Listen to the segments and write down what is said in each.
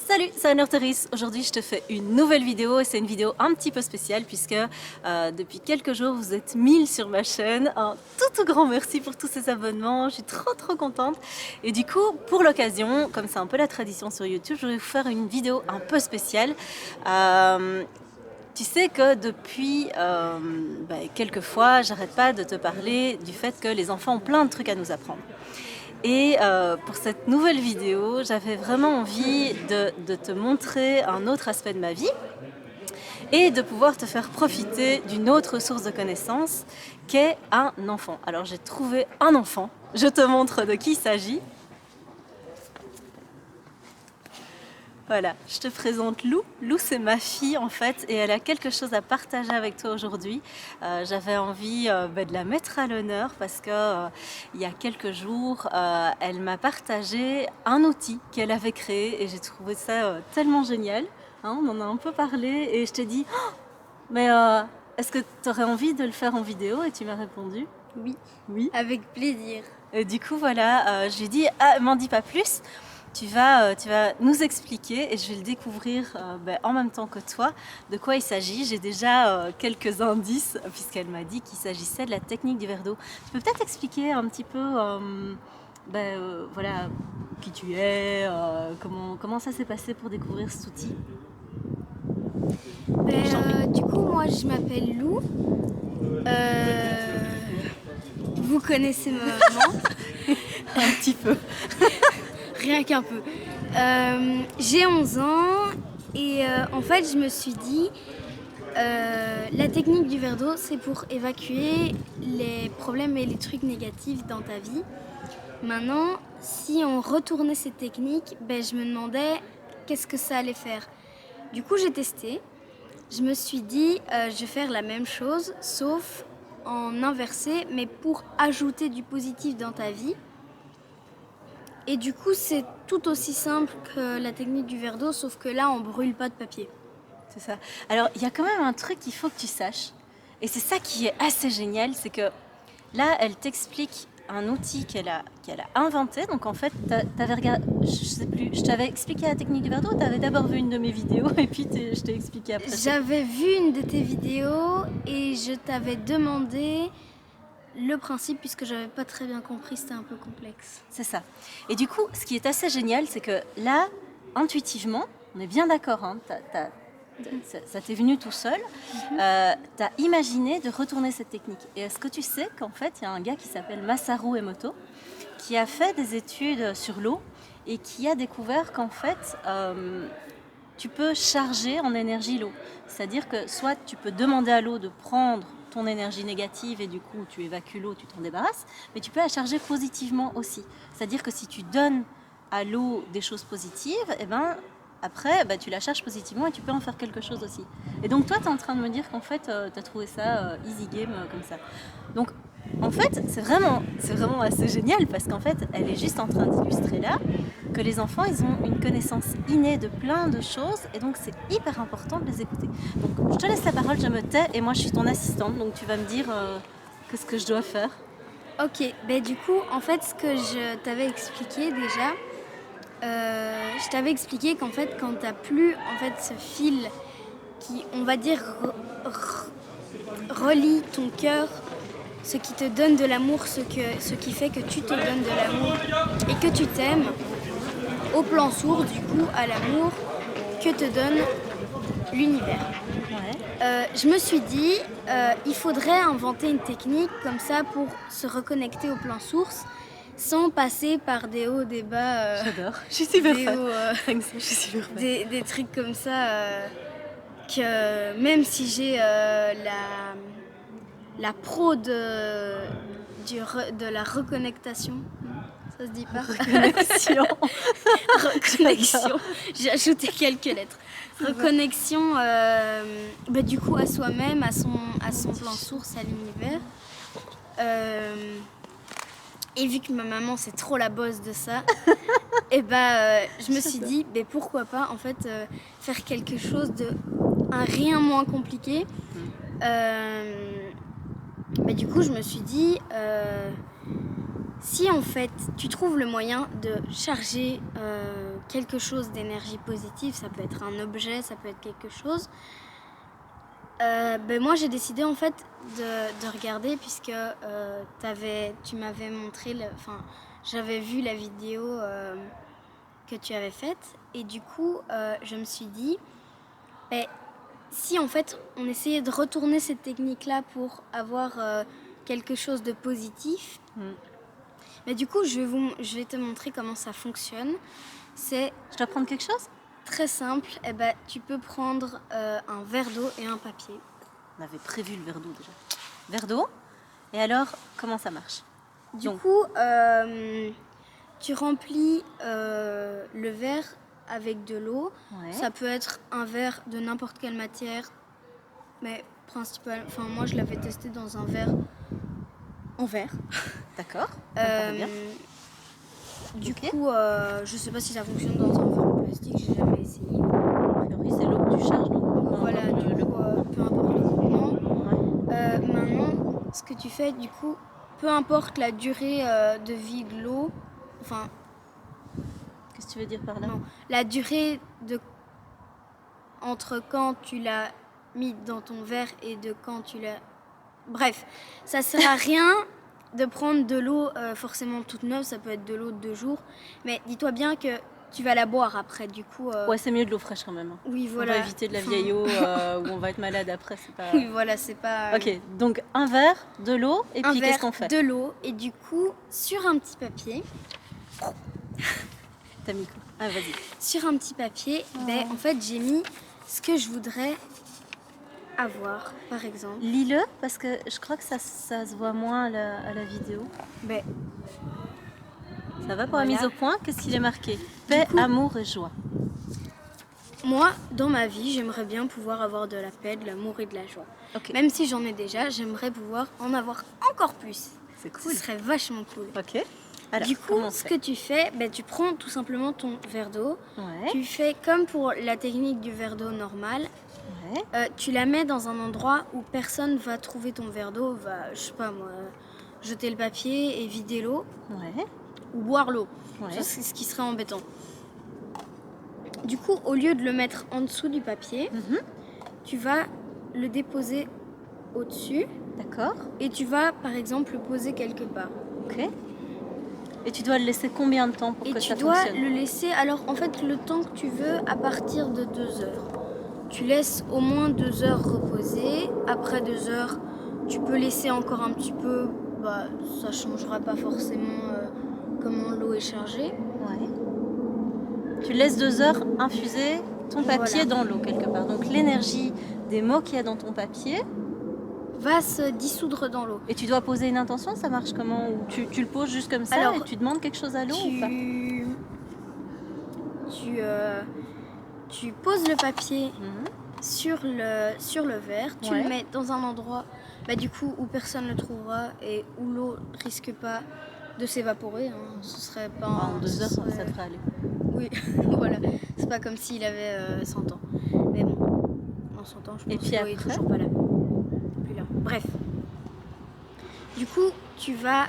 Salut, c'est Anne Orteris. Aujourd'hui, je te fais une nouvelle vidéo et c'est une vidéo un petit peu spéciale puisque depuis quelques jours, vous êtes 1000 sur ma chaîne. Un tout grand merci pour tous ces abonnements. Je suis trop contente. Et du coup, pour l'occasion, comme c'est un peu la tradition sur YouTube, je vais vous faire une vidéo un peu spéciale. Tu sais que depuis quelques fois, j'arrête pas de te parler du fait que les enfants ont plein de trucs à nous apprendre. Et pour cette nouvelle vidéo, j'avais vraiment envie de te montrer un autre aspect de ma vie et de pouvoir te faire profiter d'une autre source de connaissances qu'est un enfant. Alors j'ai trouvé un enfant, je te montre de qui il s'agit. Voilà, je te présente Lou. Lou, c'est ma fille en fait, et elle a quelque chose à partager avec toi aujourd'hui. J'avais envie de la mettre à l'honneur parce que il y a quelques jours, elle m'a partagé un outil qu'elle avait créé et j'ai trouvé ça tellement génial. Hein, on en a un peu parlé et je t'ai dit, oh, mais est-ce que tu aurais envie de le faire en vidéo? Et tu m'as répondu oui. Oui. Avec plaisir. Et du coup, voilà, je lui ai dit, ah, m'en dis pas plus. Tu vas nous expliquer et je vais le découvrir en même temps que toi de quoi il s'agit. J'ai déjà quelques indices puisqu'elle m'a dit qu'il s'agissait de la technique du verre d'eau. Tu peux peut-être expliquer un petit peu voilà, qui tu es, comment ça s'est passé pour découvrir cet outil? Du coup, moi, je m'appelle Lou. Vous connaissez ma maman. Un petit peu. Rien qu'un peu. J'ai 11 ans et en fait, je me suis dit, la technique du verre d'eau, c'est pour évacuer les problèmes et les trucs négatifs dans ta vie. Maintenant, si on retournait cette technique, je me demandais qu'est-ce que ça allait faire. Du coup, j'ai testé. Je me suis dit, je vais faire la même chose, sauf en inversé, mais pour ajouter du positif dans ta vie. Et du coup, c'est tout aussi simple que la technique du verre d'eau, sauf que là, on brûle pas de papier. C'est ça. Alors, il y a quand même un truc qu'il faut que tu saches. Et c'est ça qui est assez génial, c'est que là, elle t'explique un outil qu'elle a inventé. Donc en fait, t'avais regardé, je sais plus, je t'avais expliqué la technique du verre d'eau, tu avais d'abord vu une de mes vidéos et puis je t'ai expliqué après. J'avais vu une de tes vidéos et je t'avais demandé le principe puisque j'avais pas très bien compris, c'était un peu complexe. C'est ça. Et du coup, ce qui est assez génial, c'est que là, intuitivement, on est bien d'accord, hein, ça t'est venu tout seul, tu as imaginé de retourner cette technique. Et est-ce que tu sais qu'en fait, il y a un gars qui s'appelle Masaru Emoto, qui a fait des études sur l'eau et qui a découvert qu'en fait, tu peux charger en énergie l'eau. C'est-à-dire que soit tu peux demander à l'eau de prendre ton énergie négative et du coup tu évacues l'eau, tu t'en débarrasses, mais tu peux la charger positivement aussi. C'est-à-dire que si tu donnes à l'eau des choses positives, et après, tu la charges positivement et tu peux en faire quelque chose aussi. Et donc toi, tu es en train de me dire qu'en fait, tu as trouvé ça easy game comme ça. Donc en fait, c'est vraiment assez génial parce qu'en fait, elle est juste en train d'illustrer là que les enfants, ils ont une connaissance innée de plein de choses et donc c'est hyper important de les écouter. Donc je te laisse la parole, je me tais et moi je suis ton assistante, donc tu vas me dire qu'est-ce que je dois faire. Ok, du coup, en fait, ce que je t'avais expliqué déjà, je t'avais expliqué qu'en fait, quand t'as plus en fait ce fil qui, on va dire, relie ton cœur, ce qui te donne de l'amour, ce qui fait que tu te donnes de l'amour et que tu t'aimes, au plan sourd, du coup, à l'amour que te donne l'univers. Ouais. Je me suis dit, il faudrait inventer une technique comme ça pour se reconnecter au plan source, sans passer par des hauts, des bas. J'adore, je suis super fan. Des trucs comme ça, que même si j'ai la pro de la reconnectation, ça se dit pas. Reconnexion. J'ai ajouté quelques lettres. Reconnexion, du coup à soi-même, à son plan source, à l'univers. Et vu que ma maman c'est trop la bosse de ça, et je me suis dit pourquoi pas en fait faire quelque chose de un rien moins compliqué. Du coup je me suis dit si en fait tu trouves le moyen de charger quelque chose d'énergie positive, ça peut être un objet, ça peut être quelque chose. Moi j'ai décidé en fait de regarder puisque tu m'avais montré, j'avais vu la vidéo que tu avais faite et du coup je me suis dit si en fait on essayait de retourner cette technique-là pour avoir quelque chose de positif, mais du coup je vais te montrer comment ça fonctionne. Je dois prendre quelque chose? Très simple, tu peux prendre un verre d'eau et un papier. On avait prévu le verre d'eau déjà. Verre d'eau. Et alors, comment ça marche? Du coup, tu remplis le verre avec de l'eau. Ouais. Ça peut être un verre de n'importe quelle matière, mais principalement, moi je l'avais testé dans un verre en verre. D'accord. Ça me paraît bien. Du Ok. coup, je sais pas si ça fonctionne dans un verre en plastique, j'ai jamais essayé. A priori, c'est l'eau que tu charges, donc Voilà, du coup, peu importe le groupement. Maintenant, ce que tu fais, du coup, peu importe la durée de vie de l'eau, Qu'est-ce que tu veux dire par là? non, la durée entre quand tu l'as mis dans ton verre et de quand tu l'as... Bref, ça sert à rien de prendre de l'eau forcément toute neuve, ça peut être de l'eau de 2 jours, mais dis-toi bien que tu vas la boire après, du coup... Ouais, c'est mieux de l'eau fraîche quand même. Oui, voilà. On va éviter de la vieille eau où on va être malade après. C'est pas... Oui, voilà, c'est pas... Ok, donc un verre, de l'eau, et puis qu'est-ce qu'on fait? De l'eau, et du coup, sur un petit papier... T'as mis quoi? Ah, vas-y. Sur un petit papier, en fait, j'ai mis ce que je voudrais avoir, par exemple. Lis-le, parce que je crois que ça se voit moins à la vidéo. Ça va pour la mise au point? Qu'est-ce qu'il est marqué? Paix, amour et joie. Moi, dans ma vie, j'aimerais bien pouvoir avoir de la paix, de l'amour et de la joie. Ok. Même si j'en ai déjà, j'aimerais pouvoir en avoir encore plus. C'est cool. Ce serait vachement cool. Ok. Alors, Du coup, ce que tu fais, tu prends tout simplement ton verre d'eau. Ouais. Tu fais comme pour la technique du verre d'eau normal. Ouais. Tu la mets dans un endroit où personne va trouver ton verre d'eau, va, je sais pas moi, jeter le papier et vider l'eau. Ouais. Ou boire l'eau. Ouais. C'est ce qui serait embêtant. Du coup, au lieu de le mettre en dessous du papier, tu vas le déposer au-dessus. D'accord. Et tu vas, par exemple, le poser quelque part. Ok. Et tu dois le laisser combien de temps pour que ça fonctionne? Et tu dois le laisser, alors en fait, le temps que tu veux à partir de 2 heures. Tu laisses au moins 2 heures reposer. Après 2 heures, tu peux laisser encore un petit peu. Ça changera pas forcément comment l'eau est chargée. Ouais. Tu laisses 2 heures infuser ton papier dans l'eau quelque part. Donc l'énergie des mots qu'il y a dans ton papier va se dissoudre dans l'eau. Et tu dois poser une intention, ça marche comment? Ou tu le poses juste comme ça? Alors, et tu demandes quelque chose à l'eau ou pas? Tu poses le papier sur le verre, tu le mets dans un endroit du coup où personne ne le trouvera et où l'eau risque pas de s'évaporer. Ce serait pas en 2 heures, ça devrait aller. Oui, voilà. C'est pas comme s'il avait 100 ans. Mais bon, en 100 ans, je pense qu'il est toujours pas là. Plus là. Bref. Du coup, tu vas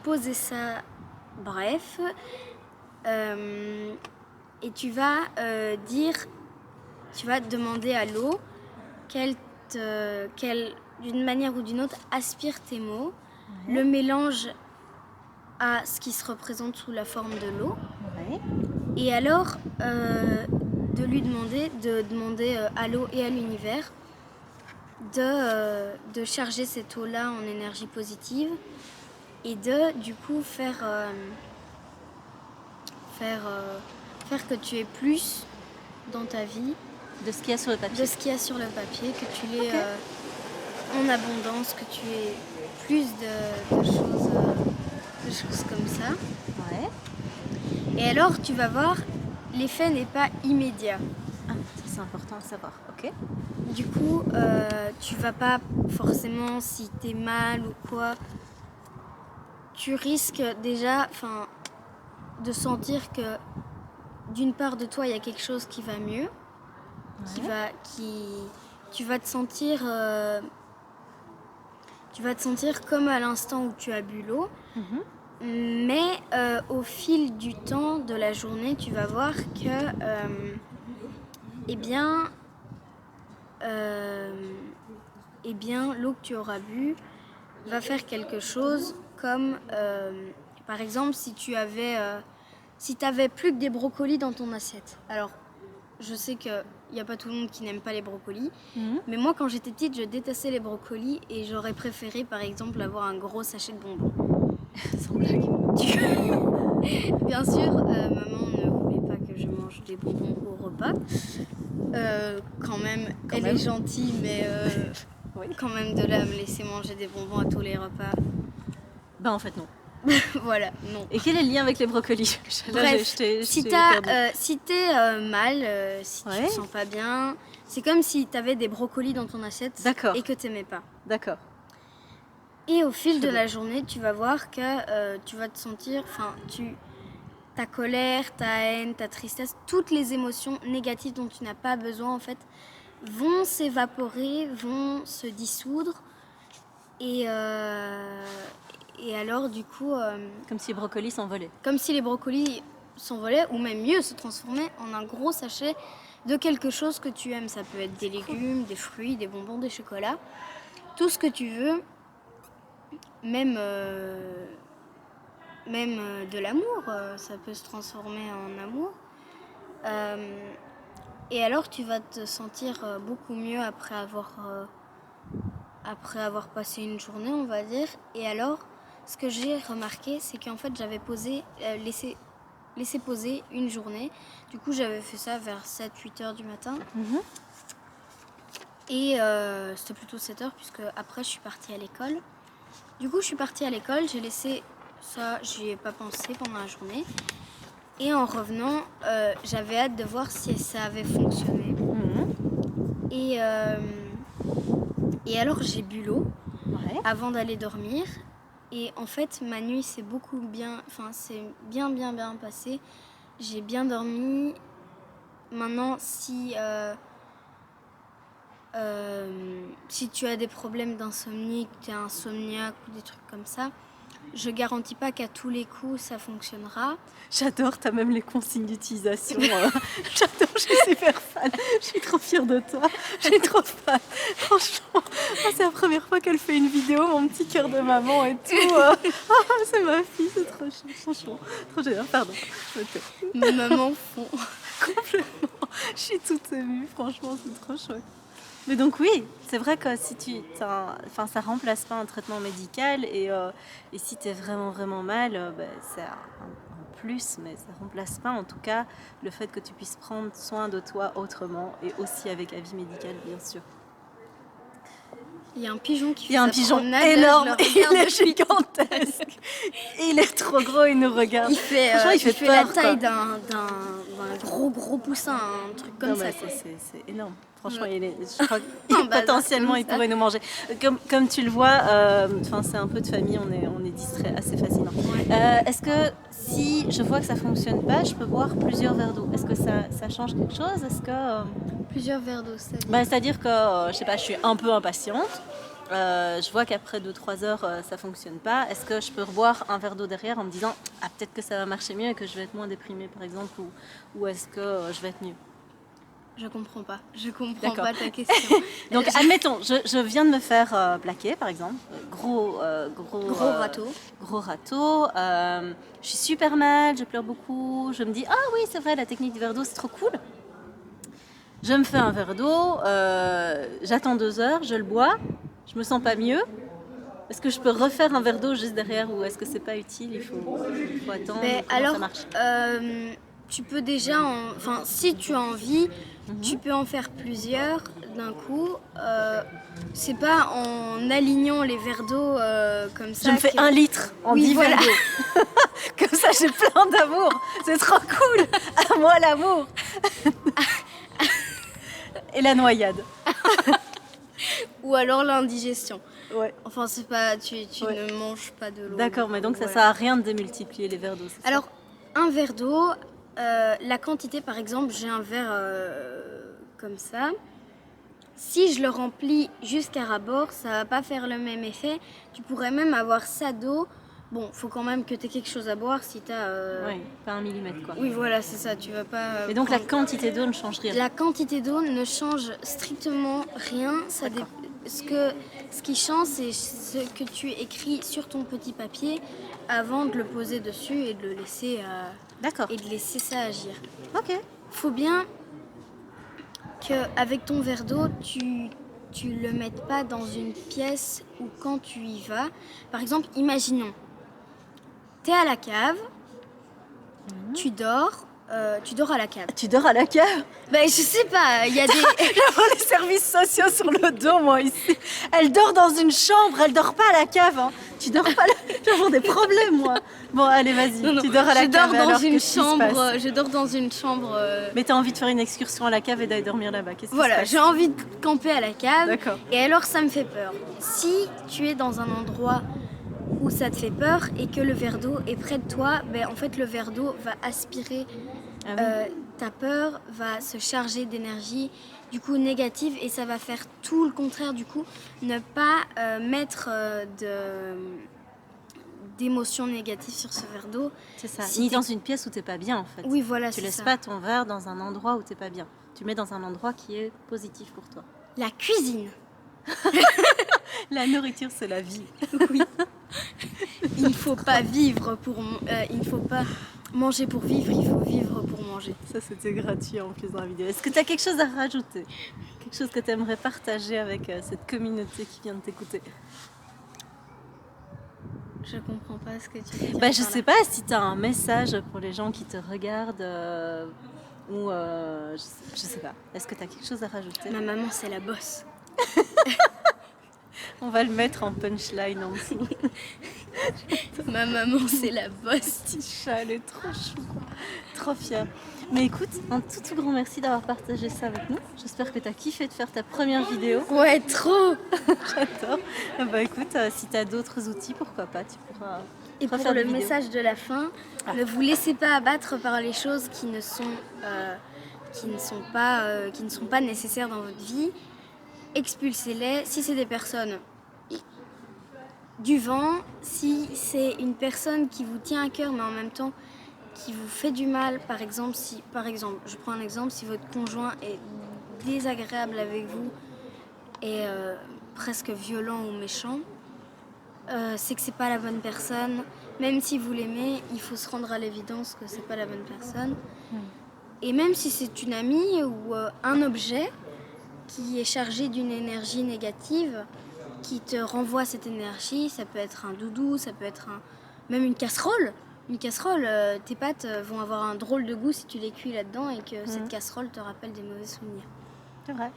poser ça, et tu vas tu vas demander à l'eau qu'elle, d'une manière ou d'une autre, aspire tes mots, le mélange à ce qui se représente sous la forme de l'eau, et alors de lui demander à l'eau et à l'univers de charger cette eau-là en énergie positive et du coup faire que tu aies plus dans ta vie de ce qu'il y a sur le papier. Que tu l'aies en abondance, que tu aies plus de choses comme ça. Ouais. Et alors tu vas voir, l'effet n'est pas immédiat. Ah, ça c'est important à savoir, ok. Du coup, tu vas pas forcément, si t'es mal ou quoi, tu risques déjà de sentir que d'une part de toi il y a quelque chose qui va mieux, tu vas te sentir comme à l'instant où tu as bu l'eau, Mais au fil du temps de la journée, tu vas voir que, eh bien, l'eau que tu auras bu va faire quelque chose comme, par exemple, si tu avais plus que des brocolis dans ton assiette. Alors, je sais qu'il n'y a pas tout le monde qui n'aime pas les brocolis, mais moi, quand j'étais petite, je détestais les brocolis et j'aurais préféré, par exemple, avoir un gros sachet de bonbons. Sans blague. Bien sûr, maman ne voulait pas que je mange des bonbons au repas. Quand même, elle est gentille, mais Oui. quand même de là à me laisser manger des bonbons à tous les repas. Ben en fait non. Voilà, non. Et quel est le lien avec les brocolis? Bref, si t'es mal, si tu Ouais. te sens pas bien, c'est comme si t'avais des brocolis dans ton assiette D'accord. et que t'aimais pas. D'accord. Et au fil de la journée, tu vas voir que tu vas te sentir, ta colère, ta haine, ta tristesse, toutes les émotions négatives dont tu n'as pas besoin en fait, vont s'évaporer, vont se dissoudre. Et alors du coup, Comme si les brocolis s'envolaient. comme si les brocolis s'envolaient, ou même mieux, se transformaient en un gros sachet de quelque chose que tu aimes. Ça peut être des légumes, des fruits, des bonbons, des chocolats, tout ce que tu veux, même de l'amour, ça peut se transformer en amour. Et alors tu vas te sentir beaucoup mieux après avoir passé une journée, on va dire. Et alors, ce que j'ai remarqué, c'est qu'en fait, j'avais laissé poser une journée. Du coup, j'avais fait ça vers 7-8 heures du matin. Et c'était plutôt 7 heures, puisque après, je suis partie à l'école. Du coup, je suis partie à l'école, j'ai laissé ça, j'y ai pas pensé pendant la journée. Et en revenant, j'avais hâte de voir si ça avait fonctionné. Et alors, j'ai bu l'eau avant d'aller dormir. Et en fait, ma nuit c'est bien passé. J'ai bien dormi. Maintenant, si tu as des problèmes d'insomnie, que tu es insomniaque ou des trucs comme ça, je garantis pas qu'à tous les coups ça fonctionnera. J'adore, t'as même les consignes d'utilisation. J'adore, je suis super fan. Je suis trop fière de toi. Je suis trop fan. Franchement, c'est la première fois qu'elle fait une vidéo, mon petit cœur de maman et tout. C'est ma fille, c'est trop chou. Franchement, trop génial. Pardon, je me tais. Mes mamans font. Complètement. Je suis toute émue, franchement, c'est trop chouette. Mais donc oui, c'est vrai que si ça remplace pas un traitement médical et si tu es vraiment vraiment mal, c'est un plus, mais ça remplace pas en tout cas le fait que tu puisses prendre soin de toi autrement et aussi avec avis médical bien sûr. Il y a un pigeon qui fait Il y a un sa pigeon promenade, énorme, là, je le il regarde est gigantesque, il est trop gros, il nous regarde. Il fait, Franchement, fait peur, la taille quoi. d'un gros poussin, un truc comme Non, ça. mais quoi. c'est énorme. Franchement, je crois Un bazar potentiellement, comme il ça. pourrait nous manger. Comme tu le vois, c'est un peu de famille, on est distrait assez facilement. Est-ce que si je vois que ça fonctionne pas, je peux boire plusieurs verres d'eau? Est-ce que ça change quelque chose? Est-ce que Plusieurs verres d'eau, c'est-à-dire c'est-à-dire que je sais pas, je suis un peu impatiente. Je vois qu'après 2-3 heures, ça fonctionne pas. Est-ce que je peux reboire un verre d'eau derrière en me disant peut-être que ça va marcher mieux et que je vais être moins déprimée par exemple, ou est-ce que je vais être mieux? Je comprends pas. Je comprends D'accord. pas ta question. Donc admettons, je viens de me faire plaquer par exemple, gros râteau. Gros râteau. Je suis super mal, je pleure beaucoup. Je me dis oui c'est vrai, la technique du verre d'eau c'est trop cool. Je me fais un verre d'eau, j'attends 2 heures, je le bois, je me sens pas mieux. Est-ce que je peux refaire un verre d'eau juste derrière ou est-ce que c'est pas utile? Il faut attendre. Comment ça marche? Tu peux déjà, si tu as envie, tu peux en faire plusieurs d'un coup. C'est pas en alignant les verres d'eau comme ça. Je me fais 1 litre en 10 verres d'eau. Comme ça, j'ai plein d'amour. C'est trop cool. À moi l'amour. Et la noyade. Ou alors l'indigestion. Ouais. Enfin, c'est pas, tu ne manges pas de l'eau. D'accord, mais donc ça sert à rien de démultiplier les verres d'eau. Alors, un verre d'eau, la quantité, par exemple, j'ai un verre comme ça. Si je le remplis jusqu'à ras-bord, ça va pas faire le même effet. Tu pourrais même avoir ça d'eau Bon, faut quand même que tu aies quelque chose à boire si tu as... Oui, pas 1 millimètre quoi. Oui, voilà, c'est ça, tu vas pas... Et donc la prendre- quantité d'eau ne change rien. La quantité d'eau ne change strictement rien. D'accord. Ce qui change, c'est ce que tu écris sur ton petit papier avant de le poser dessus et de D'accord. et de laisser ça agir. Ok. Faut bien qu'avec ton verre d'eau, tu le mettes pas dans une pièce où quand tu y vas, par exemple, imaginons, tu es à la cave, tu dors à la cave. Tu dors à la cave? Ben, je sais pas, il y a des... J'avais les services sociaux sur le dos, moi, ici. Elle dort dans une chambre, elle dort pas à la cave. Hein. Tu dors pas là. J'ai toujours des problèmes, moi. Bon, allez, vas-y. Non, non, Tu dors à la je cave. dors dans alors, une qu'est-ce qui se passe chambre, je dors dans une chambre. Mais t'as envie de faire une excursion à la cave et d'aller dormir là-bas. Qu'est-ce qui Voilà, se passe? j'ai envie de camper à la cave. D'accord. Et alors ça me fait peur. Si tu es dans un endroit où ça te fait peur et que le verre d'eau est près de toi, ben en fait le verre d'eau va aspirer Ah oui. ta peur, va se charger d'énergie du coup négative et ça va faire tout le contraire du coup, ne pas mettre d'émotions négatives sur ce verre d'eau. C'est ça. Si Ni t'es- dans une pièce où t'es pas bien, en fait. Oui voilà, Tu c'est laisses ça. pas ton verre dans un endroit où t'es pas bien. Tu le mets dans un endroit qui est positif pour toi. La cuisine. La nourriture, c'est la vie. Oui. Il ne faut pas vivre il ne faut pas manger pour vivre, il faut vivre pour manger. Ça, c'était gratuit en plus dans la vidéo. Est-ce que tu as quelque chose à rajouter? Quelque chose que tu aimerais partager avec cette communauté qui vient de t'écouter? Je comprends pas ce que tu veux dire. Bah, je par sais là. pas si tu as un message pour les gens qui te regardent ou je sais pas. Est-ce que tu as quelque chose à rajouter? Ma maman, c'est la bosse. On va le mettre en punchline en dessous. Ma maman, c'est la bosse. Petit chat, elle est trop chou, quoi. Trop fière. Mais écoute, un tout grand merci d'avoir partagé ça avec nous. J'espère que tu as kiffé de faire ta première vidéo. Ouais, trop. J'adore. Bah écoute, si tu as d'autres outils, pourquoi pas, tu pourras Et pour refaire le des vidéos. message de la fin, ne vous laissez pas abattre par les choses qui ne sont pas nécessaires dans votre vie. Expulsez-les. Si c'est des personnes du vent, si c'est une personne qui vous tient à cœur mais en même temps qui vous fait du mal, par exemple, je prends un exemple, si votre conjoint est désagréable avec vous et presque violent ou méchant, c'est que c'est pas la bonne personne. Même si vous l'aimez, il faut se rendre à l'évidence que c'est pas la bonne personne. Et même si c'est une amie ou un objet qui est chargé d'une énergie négative, qui te renvoie cette énergie, ça peut être un doudou, ça peut être même une casserole. Une casserole, tes pâtes vont avoir un drôle de goût si tu les cuis là-dedans et que cette casserole te rappelle des mauvais souvenirs. C'est vrai.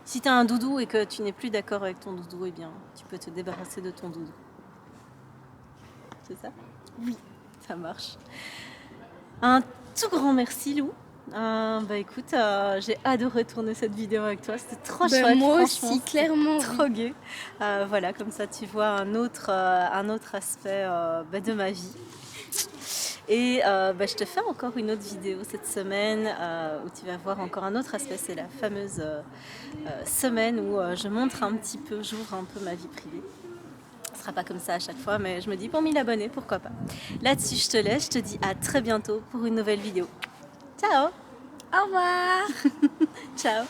Si tu as un doudou et que tu n'es plus d'accord avec ton doudou, eh bien, tu peux te débarrasser de ton doudou. C'est ça? Oui. Ça marche. Un tout grand merci, Lou. Bah écoute, j'ai adoré tourner cette vidéo avec toi. C'était trop chouette. Moi franchement, aussi, c'était clairement. trop gai. Voilà, comme ça tu vois un autre aspect de ma vie. Et je te fais encore une autre vidéo cette semaine où tu vas voir encore un autre aspect. C'est la fameuse semaine où je montre un petit peu, j'ouvre un peu ma vie privée. Ce sera pas comme ça à chaque fois, mais je me dis pour 1000 abonnés, pourquoi pas. Là-dessus, je te laisse. Je te dis à très bientôt pour une nouvelle vidéo. Ciao! Au revoir. Ciao!